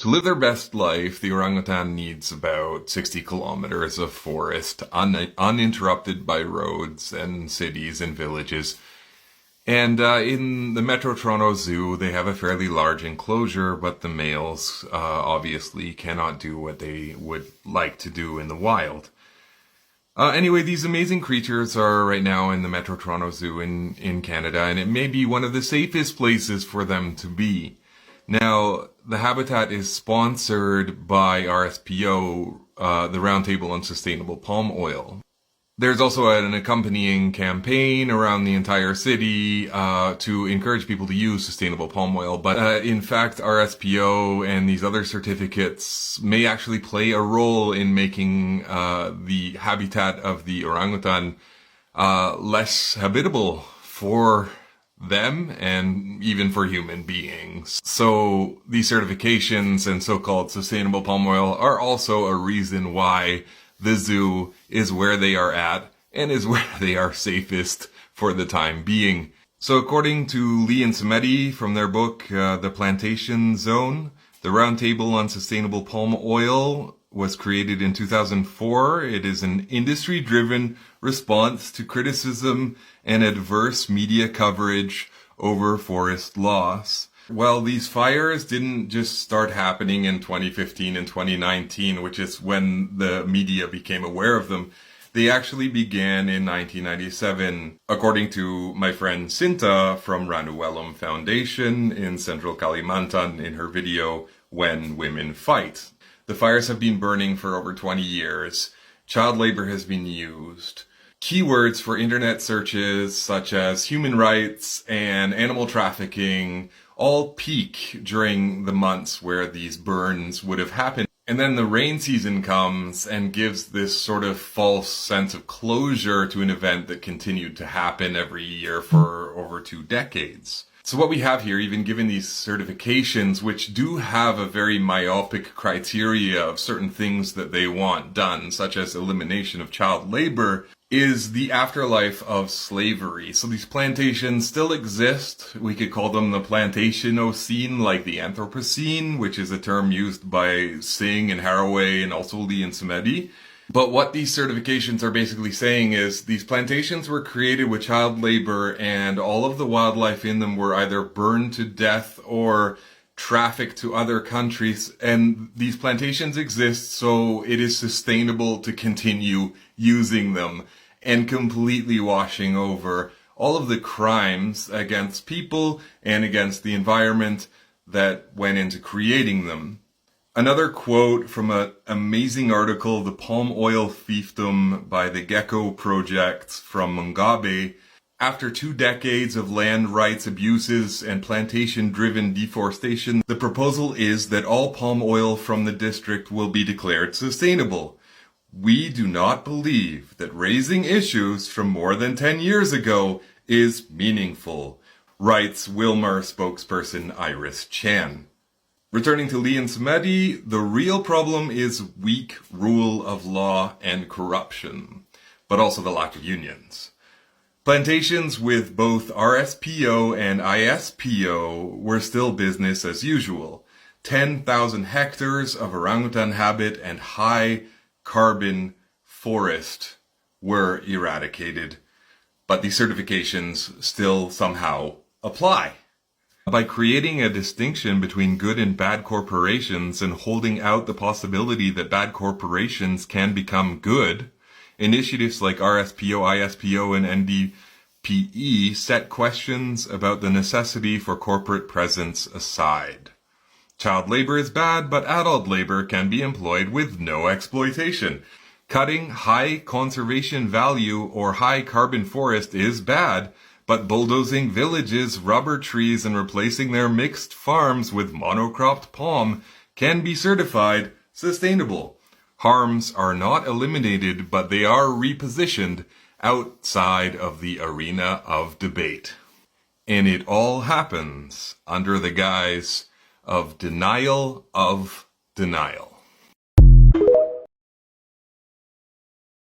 To live their best life, the orangutan needs about 60 kilometers of forest, uninterrupted by roads and cities and villages. And in the Metro Toronto Zoo, they have a fairly large enclosure, but the males obviously cannot do what they would like to do in the wild. Anyway, these amazing creatures are right now in the Metro Toronto Zoo in Canada, and it may be one of the safest places for them to be. Now, the habitat is sponsored by RSPO, the Roundtable on Sustainable Palm Oil. There's also an accompanying campaign around the entire city to encourage people to use sustainable palm oil. But in fact, RSPO and these other certificates may actually play a role in making the habitat of the orangutan less habitable for them and even for human beings. So these certifications and so-called sustainable palm oil are also a reason why the zoo is where they are at and is where they are safest for the time being. So according to Lee and Samedi from their book, The Plantation Zone, the Roundtable on Sustainable Palm Oil was created in 2004. It is an industry-driven response to criticism and adverse media coverage over forest loss. Well, these fires didn't just start happening in 2015 and 2019, which is when the media became aware of them. They actually began in 1997, according to my friend Cinta from Ranuelum Foundation in Central Kalimantan in her video, When Women Fight. The fires have been burning for over 20 years. Child labor has been used. Keywords for internet searches such as human rights and animal trafficking all peak during the months where these burns would have happened. And then the rain season comes and gives this sort of false sense of closure to an event that continued to happen every year for over 2 decades. So what we have here, even given these certifications, which do have a very myopic criteria of certain things that they want done, such as elimination of child labor, is the afterlife of slavery. So these plantations still exist. We could call them the Plantationocene, like the Anthropocene, which is a term used by Singh and Haraway and also Lee and Samedi. But what these certifications are basically saying is these plantations were created with child labor and all of the wildlife in them were either burned to death or trafficked to other countries. And these plantations exist so it is sustainable to continue using them and completely washing over all of the crimes against people and against the environment that went into creating them. Another quote from an amazing article, The Palm Oil Fiefdom by the Gecko Project from Mungabe. After 2 decades of land rights abuses and plantation-driven deforestation, the proposal is that all palm oil from the district will be declared sustainable. We do not believe that raising issues from more than 10 years ago is meaningful, writes Wilmar spokesperson Iris Chan. Returning to Lee and Samedi, the real problem is weak rule of law and corruption, but also the lack of unions. Plantations with both RSPO and ISPO were still business as usual. 10,000 hectares of orangutan habit and high carbon forest were eradicated, but these certifications still somehow apply. By creating a distinction between good and bad corporations and holding out the possibility that bad corporations can become good, initiatives like RSPO, ISPO, and NDPE set questions about the necessity for corporate presence aside. Child labor is bad, but adult labor can be employed with no exploitation. Cutting high conservation value or high carbon forest is bad, but bulldozing villages, rubber trees, and replacing their mixed farms with monocropped palm can be certified sustainable. Harms are not eliminated, but they are repositioned outside of the arena of debate. And it all happens under the guise of denial of denial.